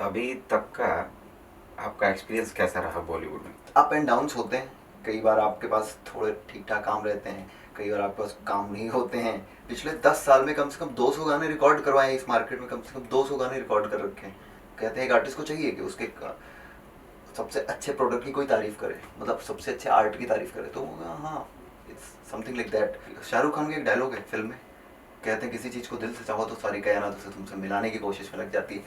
अभी तक का आपका एक्सपीरियंस कैसा रहा बॉलीवुड में? अप एंड डाउन्स होते हैं। कई बार आपके पास थोड़े ठीक ठाक काम रहते हैं, कई बार आपके पास काम नहीं होते हैं। पिछले 10 साल में कम से कम 200 गाने रिकॉर्ड करवाए हैं। इस मार्केट में कम से कम 200 गाने रिकॉर्ड कर रखे हैं। कहते हैं एक आर्टिस्ट को चाहिए कि उसके सबसे अच्छे प्रोडक्ट की कोई तारीफ करे, मतलब सबसे अच्छे आर्ट की तारीफ करे, तो वो होगा, हाँ, it's something like that. Shahrukh Khan का एक डायलॉग है फिल्म में, कहते हैं किसी चीज़ को दिल से चाहो तो सारी कायनात उसे तुमसे मिलाने की कोशिश में लग जाती है।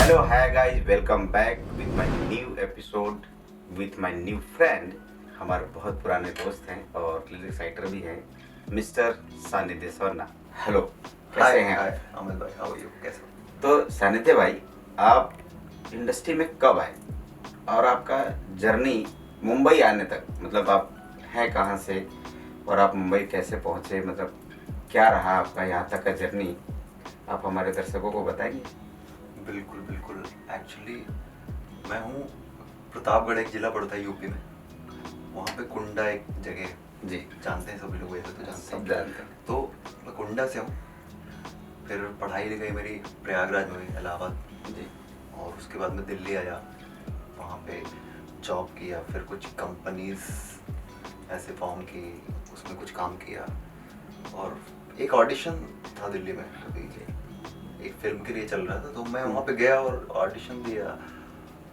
Hello hi guys, welcome back with my new episode with my new friend. हमारे बहुत पुराने दोस्त हैं और लिरिक्स राइटर भी हैं, मिस्टर सानिध्य सरना। हेलो, कैसे हैं हाय आप? अमित भाई, हाउ आर यू, कैसे हो? तो सानिध्य भाई, आप इंडस्ट्री में कब आए और आपका जर्नी मुंबई आने तक, मतलब आप हैं कहाँ से और आप मुंबई कैसे पहुँचे, मतलब क्या रहा आपका यहाँ तक का जर्नी, आप हमारे दर्शकों को बताएंगे? बिल्कुल बिल्कुल। एक्चुअली मैं हूँ, प्रतापगढ़ एक ज़िला पड़ता है यूपी में, वहाँ पे कुंडा एक जगह है। जी, जानते हैं सभी लोग, वैसे तो जानते सब हैं। जानते हैं। तो मैं कुंडा से हूँ। फिर पढ़ाई लिखाई मेरी प्रयागराज में हुई, इलाहाबाद। जी, और उसके बाद मैं दिल्ली आया, वहाँ पे जॉब किया, फिर कुछ कंपनीज ऐसे फॉर्म की, उसमें कुछ काम किया। और एक ऑडिशन था दिल्ली में, अभी एक फिल्म के लिए चल रहा था, तो मैं वहाँ पे गया और ऑडिशन दिया।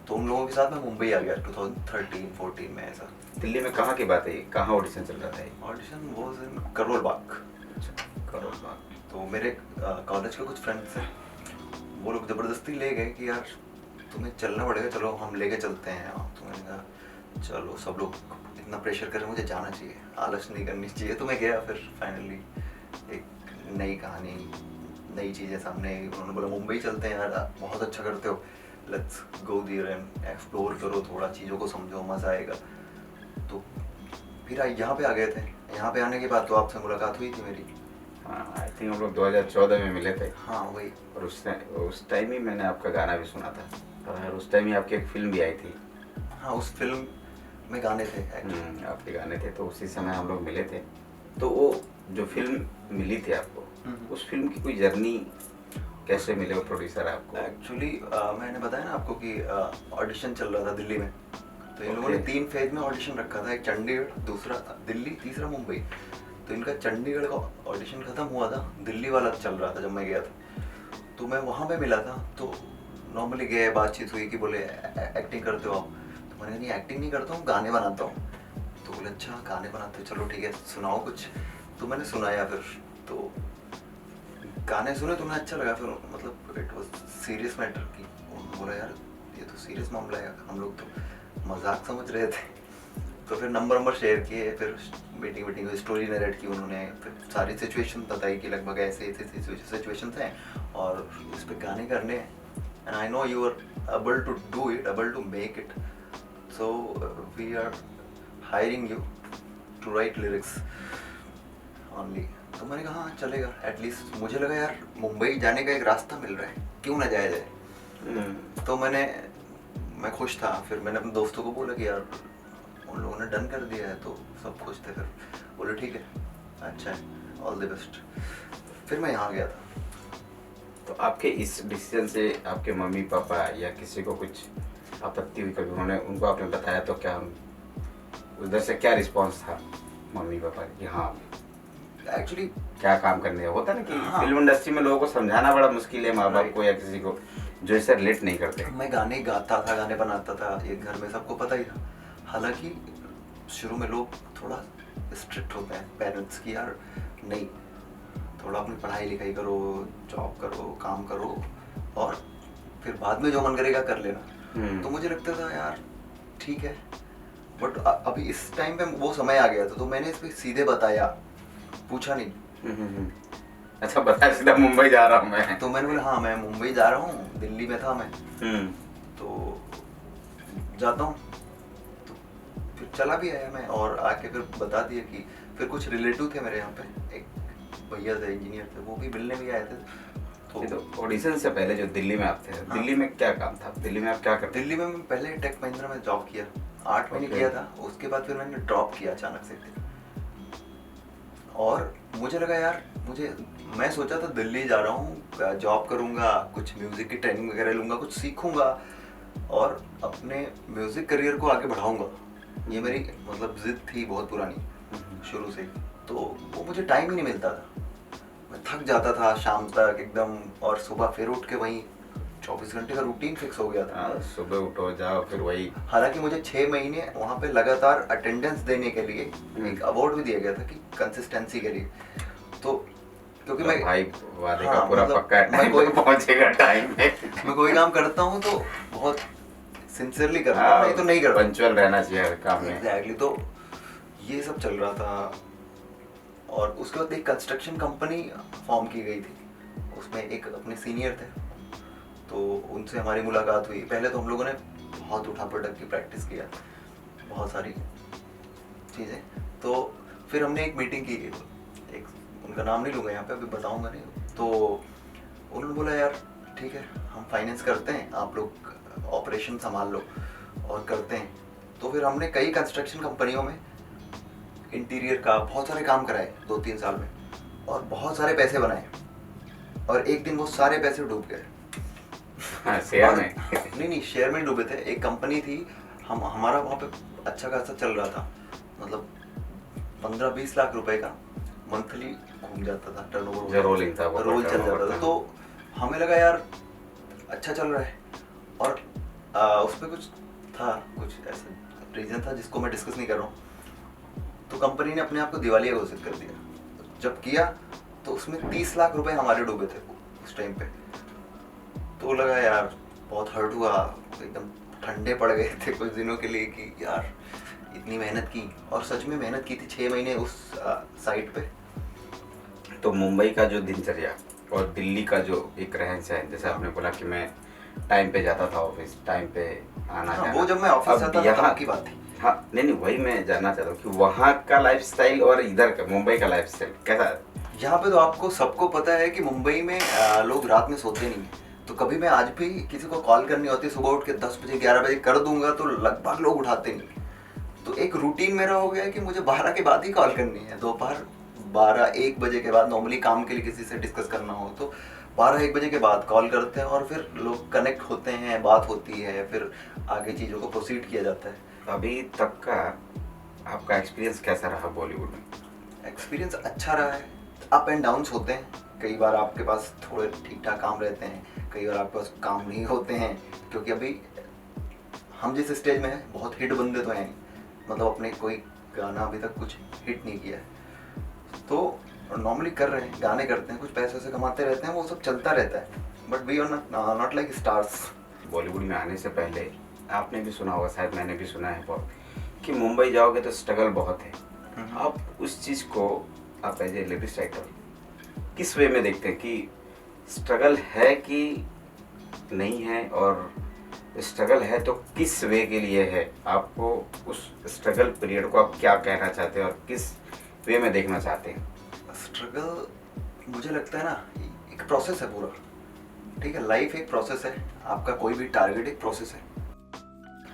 तो उन लोगों के साथ मैं मुंबई आ गया 2013-14 में। ऐसा दिल्ली में कहाँ की बात है, कहाँ ऑडिशन चल रहा था ये? Audition was in Karol Bagh. अच्छा, करोल बाग। तो मेरे कॉलेज के कुछ फ्रेंड्स हैं, वो लोग ज़बरदस्ती ले गए कि यार तुम्हें चलना पड़ेगा, चलो हम लेके चलते हैं। तो मैंने कहा चलो, सब लोग इतना प्रेशर कर रहे हैं, मुझे जाना चाहिए, आलस नहीं करनी चाहिए। तो मैं गया। फिर फाइनली एक नई कहानी, नई चीज़ें सामने आई। उन्होंने बोला मुंबई चलते हैं यार, आप बहुत अच्छा करते हो, let's go there and explore करो, थोड़ा चीज़ों को समझो, मज़ा आएगा। तो फिर यहाँ पे आ गए थे। यहाँ पे आने के बाद तो आपसे मुलाकात हुई थी मेरी। हाँ, आई थिंक हम लोग 2014 में मिले थे। हाँ वही। और उस टाइम ही मैंने आपका गाना भी सुना था और उस टाइम ही आपकी एक फिल्म भी आई थी। हाँ, उस फिल्म में गाने थे आपके गाने थे, तो उसी समय हम लोग मिले थे। तो वो जो फिल्म मिली थी आपको, उस फिल्म की कोई जर्नी कैसे मिले वो प्रोड्यूसर आपको? एक्चुअली मैंने बताया ना आपको कि ऑडिशन चल रहा था दिल्ली में। तो इन लोगों ने Okay. 3 फेज में ऑडिशन रखा था, एक चंडीगढ़, दूसरा दिल्ली, तीसरा मुंबई। तो इनका चंडीगढ़ का ऑडिशन खत्म हुआ था, दिल्ली वाला चल रहा था जब मैं गया था। तो मैं वहाँ पे मिला था। तो नॉर्मली गए, बातचीत हुई कि बोले एक्टिंग करते हो आप? तो मैंने कहा नहीं, एक्टिंग नहीं करता हूँ, गाने बनाता हूँ। तो बोले अच्छा गाने बनाते हो, चलो ठीक है, सुनाओ कुछ। तो मैंने सुनाया। फिर तो गाने सुने तो उन्हें अच्छा लगा। फिर मतलब इट वाज सीरियस मैटर की, उन्होंने बोला यार ये तो सीरियस मामला है, हम लोग तो मजाक समझ रहे थे। तो फिर नंबर शेयर किए, फिर मीटिंग मीटिंग हुई, स्टोरी नरेट की उन्होंने, फिर सारी सिचुएशन बताई कि लगभग ऐसे ऐसे सिचुएशंस हैं और इस पे गाने करने हैं। And I know you are able to do it, able to make it, so we are hiring you to write lyrics only. तो मैंने कहा हाँ चलेगा। एटलीस्ट मुझे लगा यार मुंबई जाने का एक रास्ता मिल रहा है, क्यों ना जाया जाए। तो मैं खुश था। फिर मैंने अपने दोस्तों को बोला कि यार उन लोगों ने डन कर दिया है, तो सब खुश थे। फिर बोले ठीक है, अच्छा है, ऑल द बेस्ट। फिर मैं यहाँ गया था। तो आपके इस डिसीजन से आपके मम्मी पापा या किसी को कुछ आपत्ति हुई कभी? उनको आपने बताया तो क्या उधर से क्या रिस्पांस था मम्मी पापा कि हाँ एक्चुअली क्या काम करने होता ना कि हाँ, फिल्म इंडस्ट्री में लोगों को समझाना बड़ा मुश्किल है, माँ बाप को या किसी को जो इसे रिलेट नहीं करते। मैं गाने गाता था, गाने बनाता था, ये घर में सबको पता ही था। हालांकि शुरू में लोग थोड़ा स्ट्रिक्ट होते हैं पेरेंट्स की, यार नहीं, थोड़ा अपनी पढ़ाई लिखाई करो, जॉब करो, काम करो, और फिर बाद में जो मन करेगा कर लेना। तो मुझे लगता था यार ठीक है, बट अभी इस टाइम पे वो समय आ गया था, तो मैंने इस पे सीधे बताया, पूछा नहीं। अच्छा, बता सीधा मुंबई जा रहा हूँ मैं। तो मैंने बोला हाँ मैं मुंबई जा रहा हूँ, दिल्ली में था मैं, तो जाता हूँ। तो फिर चला भी आया मैं, और आके फिर बता दिया कि फिर कुछ रिलेटिव थे मेरे यहाँ पे, एक भैया थे, इंजीनियर थे, वो भी मिलने भी आए थे। तो ये तो ऑडिशन से पहले जो दिल्ली में आप थे, हाँ। दिल्ली में क्या काम था, दिल्ली में आप क्या करते दिल्ली में मैं पहले टेक महिंद्रा में जॉब किया, 8 महीने Okay. किया था। उसके बाद फिर मैंने ड्रॉप किया अचानक से। और मुझे लगा यार, मैं सोचा था दिल्ली जा रहा हूँ, जॉब करूँगा, कुछ म्यूज़िक की ट्रेनिंग वगैरह लूँगा, कुछ सीखूँगा और अपने म्यूज़िक करियर को आगे बढ़ाऊँगा। ये मेरी मतलब जिद थी बहुत पुरानी शुरू से। तो वो मुझे टाइम ही नहीं मिलता था, मैं थक जाता था शाम तक एकदम, और सुबह फिर उठ के वहीं 24 घंटे का रूटीन फिक्स हो गया था। हाँ, सुबह उठो जाओ फिर वही। हालांकि मुझे 6 महीने वहाँ पे लगातार अटेंडेंस देने के लिए एक अवार्ड भी दिया गया था कि कंसिस्टेंसी के लिए। तो क्योंकि मैं भाई वादे का हाँ, पूरा मतलब पक्का है, मैं टाइम कोई पे पहुंचेगा टाइम पे। मैं कोई काम करता हूँ तो बहुत सिंसियरली करता हूँ, नहीं तो नहीं करता। पंचुअल रहना चाहिए हर काम में। एग्जैक्टली। तो ये सब चल रहा था और उसके बाद एक कंस्ट्रक्शन कंपनी फॉर्म की गई थी, उसमें एक अपने सीनियर थे, तो उनसे हमारी मुलाकात हुई। पहले तो हम लोगों ने बहुत उठा पटक की प्रैक्टिस किया, बहुत सारी चीज़ें। तो फिर हमने एक मीटिंग की, एक उनका नाम नहीं लूँगा यहाँ पे, अभी बताऊँगा नहीं। तो उन्होंने बोला यार ठीक है, हम फाइनेंस करते हैं, आप लोग ऑपरेशन संभाल लो, और करते हैं। तो फिर हमने कई कंस्ट्रक्शन कंपनियों में इंटीरियर का बहुत सारे काम कराए 2-3 साल में, और बहुत सारे पैसे बनाए। और एक दिन वो सारे पैसे डूब गए। हाँ, शेयर में। नहीं, शेयर में डूबे थे। एक कंपनी थी, हमारा वहाँ पे अच्छा खासा चल रहा था, मतलब 15-20 लाख रुपए का मंथली घूम जाता था टर्नओवर, जो रोलिंग था वो रोल चल जाता था। तो हमें लगा यार अच्छा चल रहा है, और उस पर कुछ था, कुछ ऐसा रीजन था जिसको मैं डिस्कस नहीं कर रहा हूँ। तो कंपनी ने अपने आप को दिवालिया घोषित कर दिया। जब किया तो उसमें 30 लाख रुपए हमारे डूबे थे उस टाइम पे। तो लगा यार बहुत हर्ट हुआ, एकदम ठंडे पड़ गए थे कुछ दिनों के लिए कि यार इतनी मेहनत की, और सच में मेहनत की थी 6 महीने उस साइट पे। तो मुंबई का जो दिनचर्या और दिल्ली का जो एक रहन सहन, जैसे आपने बोला कि मैं टाइम पे जाता था ऑफिस, टाइम पे आना हाँ, जाना। वो जब मैं ऑफिस अब जाता था यहाँ तब की बात थी। हाँ, नहीं वही मैं जानना चाहता हूँ कि वहाँ का लाइफस्टाइल और इधर का मुंबई का लाइफस्टाइल कैसा है? यहाँ पे तो आपको सबको पता है कि मुंबई में लोग रात में सोते नहीं हैं। तो कभी मैं आज भी किसी को कॉल करनी होती है सुबह उठ के 10 बजे 11 बजे कर दूंगा तो लगभग लोग उठाते नहीं। तो एक रूटीन मेरा हो गया है कि मुझे 12 के बाद ही कॉल करनी है। दोपहर 12-1 बजे के बाद, नॉर्मली काम के लिए किसी से डिस्कस करना हो तो 12-1 बजे के बाद कॉल करते हैं, और फिर लोग कनेक्ट होते हैं, बात होती है, फिर आगे चीज़ों को प्रोसीड किया जाता है। अभी तक का आपका एक्सपीरियंस कैसा रहा बॉलीवुड में? एक्सपीरियंस अच्छा रहा है। अप एंड डाउन्स होते हैं, कई बार आपके पास थोड़े ठीक ठाक काम रहते हैं, कई बार आपके पास काम नहीं होते हैं, क्योंकि अभी हम जिस स्टेज में हैं बहुत हिट बंदे तो हैं नहीं, मतलब अपने कोई गाना अभी तक कुछ हिट नहीं किया है। तो नॉर्मली कर रहे हैं, गाने करते हैं, कुछ पैसे से कमाते रहते हैं, वो सब चलता रहता है। But we are not like stars. Bollywood में आने से पहले आपने भी सुना होगा, शायद मैंने भी सुना है बहुत, कि मुंबई जाओगे तो स्ट्रगल बहुत है। आप उस चीज़ को आप एज ए लिरिक्स राइटर किस वे में देखते हैं कि स्ट्रगल है कि नहीं है, और स्ट्रगल है तो किस वे के लिए है? आपको उस स्ट्रगल पीरियड को आप क्या कहना चाहते हैं और किस वे में देखना चाहते हैं? स्ट्रगल मुझे लगता है ना एक प्रोसेस है पूरा, ठीक है। लाइफ एक प्रोसेस है, आपका कोई भी टारगेट एक प्रोसेस है।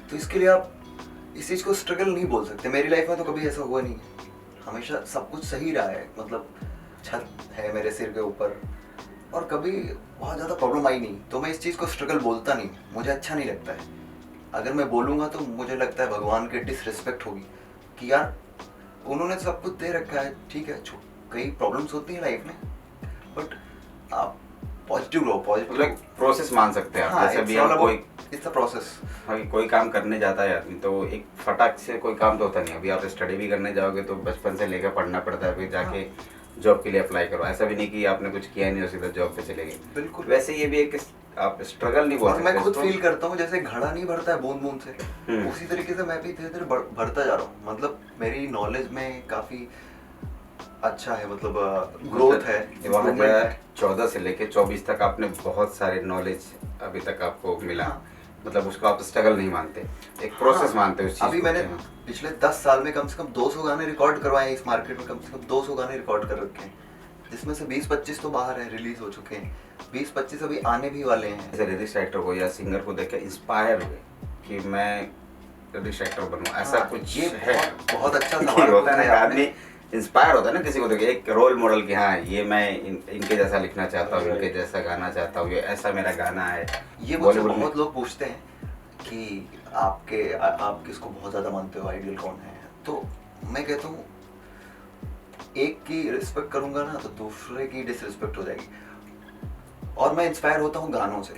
तो इसके लिए आप इस चीज़ को स्ट्रगल नहीं बोल सकते। मेरी लाइफ में तो कभी ऐसा हुआ नहीं है, हमेशा सब कुछ सही रहा है, मतलब छत है मेरे सिर के ऊपर, और कभी बहुत ज़्यादा प्रॉब्लम आई नहीं। तो मैं इस चीज़ को स्ट्रगल बोलता नहीं, मुझे अच्छा नहीं लगता है। अगर मैं बोलूँगा तो मुझे लगता है भगवान की डिसरिस्पेक्ट होगी कि यार उन्होंने सब कुछ दे रखा है, ठीक है। कई प्रॉब्लम्स होती हैं लाइफ में, बट आप पॉजिटिव रहो, पॉजिटिव मतलब प्रोसेस मान सकते हैं आप। हाँ, जैसे it's भी all हम कोई about- it's a process। कोई काम करने जाता है आदमी तो एक फटाक से कोई काम तो होता नहीं। अभी आप स्टडी भी करने जाओगे तो बचपन से लेकर पढ़ना पड़ता है, फिर जाके जॉब के लिए अप्लाई करो। ऐसा भी नहीं कि आपने कुछ किया नहीं और सीधा जॉब पे चले गए। बिल्कुल। वैसे ये भी एक आप स्ट्रगल नहीं बोल और सकते मैं खुद इसको। फील करता हूँ जैसे घड़ा नहीं भरता है बूंद बूंद से, उसी तरीके से मैं भी धीरे धीरे भरता जा रहा हूँ। मतलब मेरी नॉलेज में काफी अच्छा है, मतलब ग्रोथ है, वहाँ improvement है। 14 से लेके 24 तक आपने बहुत सारे नॉलेज अभी तक आपको मिला। हाँ। मतलब उसको आप स्ट्रगल नहीं मानते, एक प्रोसेस मानते हो उस चीज़ अभी को। मैंने हाँ। पिछले 10 साल में कम से कम 200 गाने रिकॉर्ड करवाए हैं इस मार्केट में, कम से कम 200 गाने रिकॉर्ड कर रखे हैं। जिसमें से 20-25 तो बाहर है, रिलीज हो चुके हैं, 20-25 अभी आने भी वाले हैं। ऐसे लिरिक्स राइटर को या सिंगर को देख के इंस्पायर हुए कि मैं लिरिक्स राइटर बनूं, ऐसा हाँ, कुछ ये है? बहुत अच्छा कि सवाल होता है ना पूछा कि है आदमी इंस्पायर होता है ना किसी को देख के, एक रोल मॉडल कि हाँ ये मैं इनके जैसा लिखना चाहता हूँ, इनके जैसा गाना चाहता हूँ, ये ऐसा मेरा गाना है। ये मुझसे बॉलीवुड में बहुत लोग पूछते हैं कि आप किसको बहुत ज़्यादा मानते हो, आइडियल कौन है? तो मैं कहता हूँ एक की रिस्पेक्ट करूंगा ना तो दूसरे की डिसरिस्पेक्ट हो जाएगी। और मैं इंस्पायर होता हूँ गानों से।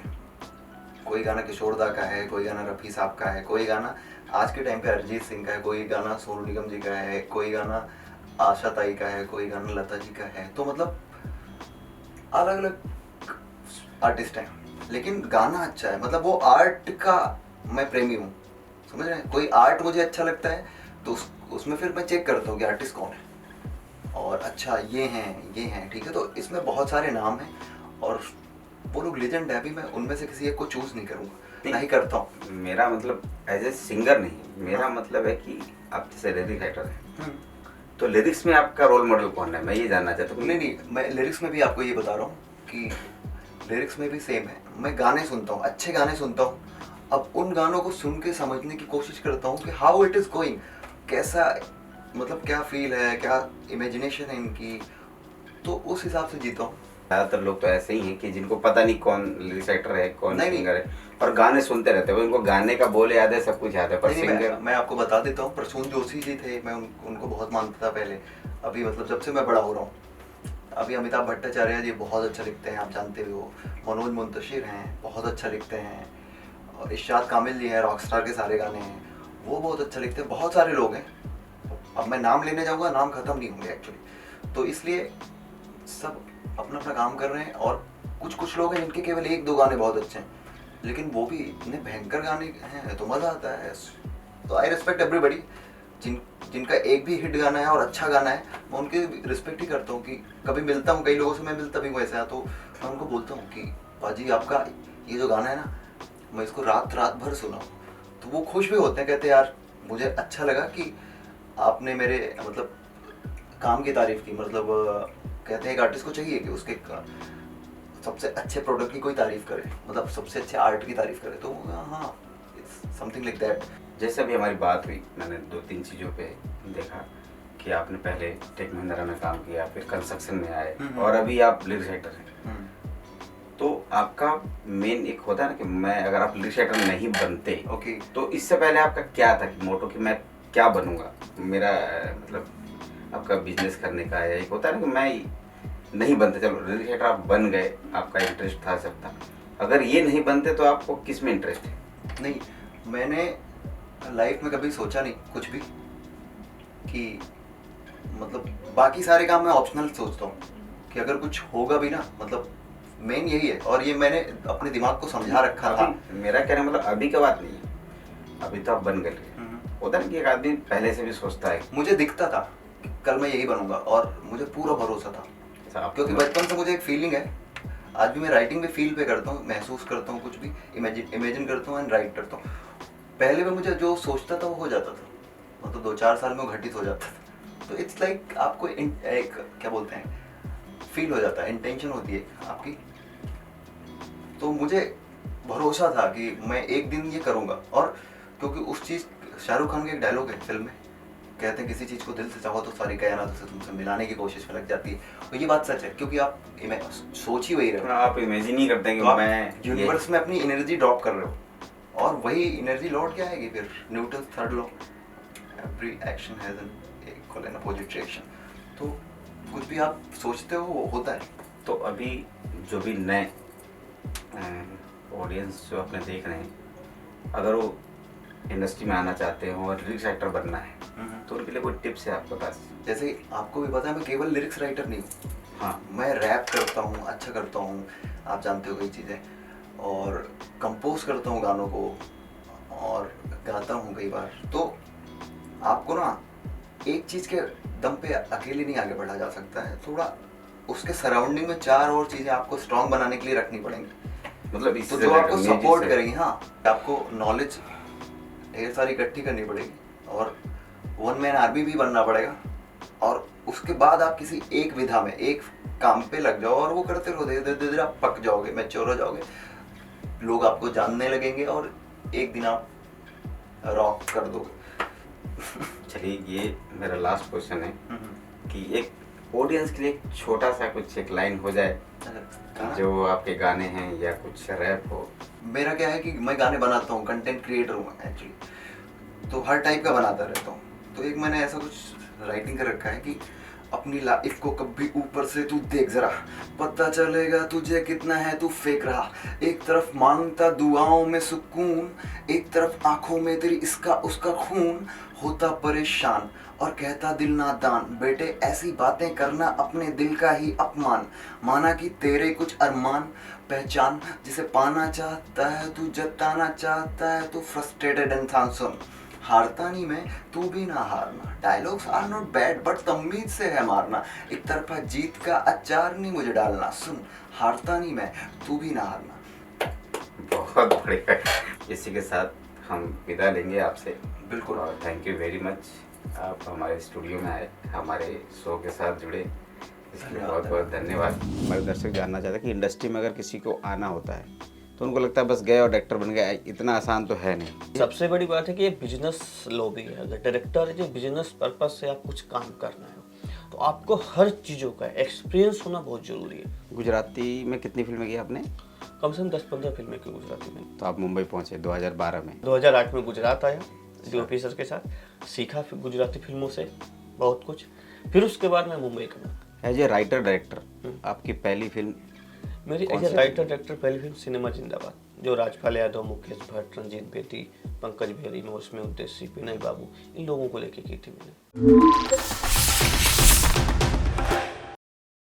कोई गाना किशोर दा का है, कोई गाना रफ़ी साहब का है, कोई गाना आज के टाइम पे अरिजीत सिंह का है, कोई गाना सोनू निगम जी का है, कोई गाना आशा ताई का है, कोई गाना लता जी का है। तो मतलब अलग अलग आर्टिस्ट हैं, लेकिन गाना अच्छा है। मतलब वो आर्ट का मैं प्रेमी हूँ, समझ रहे हैं? कोई आर्ट मुझे अच्छा लगता है तो उसमें फिर मैं चेक करता हूँ कि आर्टिस्ट कौन है, और अच्छा ये हैं, ठीक है। तो इसमें बहुत सारे नाम हैं और वो लोग लेजेंड है। अभी मैं उनमें से किसी एक को चूज नहीं करूँगा, नहीं करता हूँ। मेरा मतलब एज ए सिंगर नहीं, मेरा हाँ। मतलब है कि आप जैसे लिरिक्स राइटर हैं, तो लिरिक्स में आपका रोल मॉडल कौन है, मैं ये जानना चाहता हूँ। नहीं, मैं लिरिक्स में भी आपको ये बता रहा हूँ कि लिरिक्स में भी सेम है। मैं गाने सुनता हूँ, अच्छे गाने सुनता हूँ। अब उन गानों को सुन के समझने की कोशिश करता हूँ कि हाउ इट इज़ गोइंग, कैसा, मतलब क्या फील है, क्या इमेजिनेशन है इनकी, तो उस हिसाब से जीता हूँ। ज़्यादातर लोग तो ऐसे ही हैं कि जिनको पता नहीं कौन लिरिक्स राइटर है, कौन नहीं, सिंगर है, और गाने सुनते रहते हैं, उनको गाने का बोल याद है, सब कुछ याद है, पर नहीं, सिंगर मैं आपको बता देता हूँ। प्रसून जोशी जी थे, मैं उनको बहुत मानता था पहले। अभी मतलब जब से मैं बड़ा हो रहा हूँ, अभी अमिताभ भट्टाचार्य जी बहुत अच्छा लिखते हैं, आप जानते भी हो। मनोज मुंतशिर हैं, बहुत अच्छा लिखते हैं। और इरशाद कामिल जी हैं, रॉकस्टार के सारे गाने हैं, वो बहुत अच्छा लिखते हैं। बहुत सारे लोग हैं, अब मैं नाम लेने जाऊँगा नाम ख़त्म नहीं होंगे एक्चुअली। तो इसलिए सब अपना अपना काम कर रहे हैं। और कुछ लोग हैं जिनके केवल 1-2 गाने बहुत अच्छे हैं, लेकिन वो भी इतने भयंकर गाने हैं तो मज़ा आता है। तो आई रिस्पेक्ट एवरीबडी। जिनका एक भी हिट गाना है और अच्छा गाना है, मैं उनके रिस्पेक्ट ही करता हूँ। कि कभी मिलता हूँ, कई लोगों से मैं मिलता भी हूँ ऐसा, तो मैं उनको बोलता हूँ कि पाजी आपका ये जो गाना है ना, मैं इसको रात भर सुना हूँ। तो वो खुश भी होते हैं, कहते हैं यार मुझे अच्छा लगा कि आपने मेरे मतलब काम की तारीफ की। मतलब कहते हैं एक आर्टिस्ट को चाहिए कि उसके सबसे अच्छे प्रोडक्ट की कोई तारीफ करे, मतलब सबसे अच्छे आर्ट की तारीफ करे। तो हाँ, इट्स समथिंग लाइक दैट। जैसे अभी हमारी बात हुई, मैंने 2-3 चीज़ों पे देखा कि आपने पहले टेक महिंद्रा में काम किया, फिर कंस्ट्रक्शन में आए, और अभी आप लिरिक्स राइटर हैं। तो आपका मेन एक होता है ना कि मैं, अगर आप लिरिक्स राइटर नहीं बनते, ओके, तो इससे पहले आपका क्या था कि मोटो कि मैं क्या बनूंगा, मेरा मतलब आपका बिजनेस करने का है, एक होता है ना कि मैं नहीं बनते, चलो लिरिक्स राइटर आप बन गए, आपका इंटरेस्ट था, सब था, अगर ये नहीं बनते तो आपको किस में इंटरेस्ट है? नहीं, मैंने लाइफ में कभी सोचा नहीं कुछ भी कि मतलब बाकी सारे काम मैं ऑप्शनल सोचता हूँ कि अगर कुछ होगा भी ना, मतलब मेन यही है। और ये मैंने अपने दिमाग को समझा रखा था। मेरा कहना मतलब अभी का बात नहीं है, अभी तो आप बन गए। होता है ना कि एक आदमी पहले से भी सोचता है। मुझे दिखता था कि कल मैं यही बनूंगा, और मुझे पूरा भरोसा था, क्योंकि बचपन से मुझे एक फीलिंग है। आज भी मैं राइटिंग भी फील पे करता हूँ, महसूस करता हूँ, कुछ भी इमेजिन करता हूँ एंड राइट करता हूँ। पहले में मुझे जो सोचता था वो हो जाता था, मतलब 2-4 साल में वो घटित हो जाता था। तो इट्स लाइक आपको एक क्या बोलते हैं, फील हो जाता है, इंटेंशन होती है आपकी। तो मुझे भरोसा था कि मैं एक दिन ये करूँगा। और क्योंकि उस चीज़, शाहरुख खान का एक डायलॉग है फिल्म में, कहते हैं किसी चीज़ को दिल से चाहो तो सारी कायनात उसे तुमसे मिलाने की कोशिश में लग जाती है। तो ये बात सच है, क्योंकि आप सोच ही वही रहे हो, आप इमेजिन ही करते हैं कि तो मैं यूनिवर्स में अपनी एनर्जी ड्रॉप कर रहे हो, और वही एनर्जी लौट के आएगी। फिर Newton 3rd law, every action has an equal and opposite reaction. तो कुछ भी आप सोचते हो वो होता है। तो अभी जो भी नए ऑडियंस जो अपने देख रहे हैं, अगर वो इंडस्ट्री में आना चाहते हो और लिरिक्स राइटर बनना है, तो उनके लिए कोई टिप्स है आपके पास? जैसे आपको भी पता है मैं केवल लिरिक्स राइटर नहीं हूँ, हाँ, मैं रैप करता हूँ, अच्छा करता हूँ, आप जानते हो कई चीज़ें, और कंपोज करता हूँ गानों को, और गाता हूँ कई बार। तो आपको ना एक चीज़ के दम पे अकेले नहीं आगे बढ़ा जा सकता है, थोड़ा उसके सराउंडिंग में 4 और चीज़ें आपको स्ट्रॉन्ग बनाने के लिए रखनी पड़ेंगी। मतलब तो जो आपको सपोर्ट करेंगी, हाँ, आपको नॉलेज ढेर सारी इकट्ठी करनी पड़ेगी, और 1 मैन आर्मी भी बनना पड़ेगा, और उसके बाद आप किसी एक विधा में एक काम पे लग जाओ और वो करते रहो, धीरे धीरे धीरे आप पक जाओगे, मैच्योर हो जाओगे, लोग आपको जानने लगेंगे और एक दिन आप रॉक कर दोगे। चलिए, ये मेरा लास्ट क्वेश्चन है कि एक ऑडियंस के लिए एक छोटा सा कुछ एक लाइन हो जाए जो आपके गाने हैं या कुछ रैप हो। मेरा क्या है कि मैं गाने बनाता हूँ, कंटेंट क्रिएटर हूँ एक्चुअली, तो हर टाइप का बनाता रहता हूँ। तो एक मैंने ऐसा कुछ राइटिंग कर रखा है कि अपनी लाइफ को कभी ऊपर से तू देख जरा, पता चलेगा तुझे कितना है तू फेंक रहा। एक तरफ मांगता दुआओं में सुकून, एक तरफ आंखों में तेरी इसका उसका खून। होता परेशान और कहता दिल नादान, बेटे ऐसी बातें करना अपने दिल का ही अपमान। माना कि तेरे कुछ अरमान पहचान, जिसे पाना चाहता है तू जताना चाहता है तू फ्रस्ट्रेटेड इंसान। सुन, हारता नहीं मैं, तू भी ना हारना। Dialogues are not bad but तमीज से है मारना। एक तरफा जीत का अचार नहीं मुझे डालना। सुन, हारता नहीं मैं, तू भी ना हारना। बहुत बढ़िया। इसी के साथ हम विदा लेंगे आपसे। बिल्कुल। और थैंक यू वेरी मच, आप हमारे स्टूडियो में आए, हमारे शो के साथ जुड़े, इसके लिए बहुत बहुत धन्यवाद। हमारे दर्शक जानना चाहते हैं कि इंडस्ट्री में अगर किसी को आना होता है तो उनको लगता है बस गए और डायरेक्टर बन गए, इतना आसान तो है नहीं। सबसे बड़ी बात है कि ये बिजनेस लॉबी है। अगर डायरेक्टर है जो बिजनेस पर्पज से आप कुछ काम करना है तो आपको हर चीज़ों का एक्सपीरियंस होना बहुत ज़रूरी है। गुजराती में कितनी फिल्में की आपने? कम से कम 10-15 फिल्में की गुजराती में। तो आप मुंबई पहुंचे 2012 में। 2008 में गुजरात आया डीओपी सर के साथ, सीखा फिर गुजराती फिल्मों से बहुत कुछ। फिर उसके बाद मैं मुंबई का। एज ए राइटर डायरेक्टर आपकी पहली फिल्म? मेरी एज ए राइटर डायरेक्टर पहली फिल्म सिनेमा जिंदाबाद, जो राजपाल यादव, मुकेश भट्ट, रंजीत बेदी, पंकज बेरी, मैं उसमें उद्देश्य, विनय बाबू, इन लोगों को लेके की थी मैंने।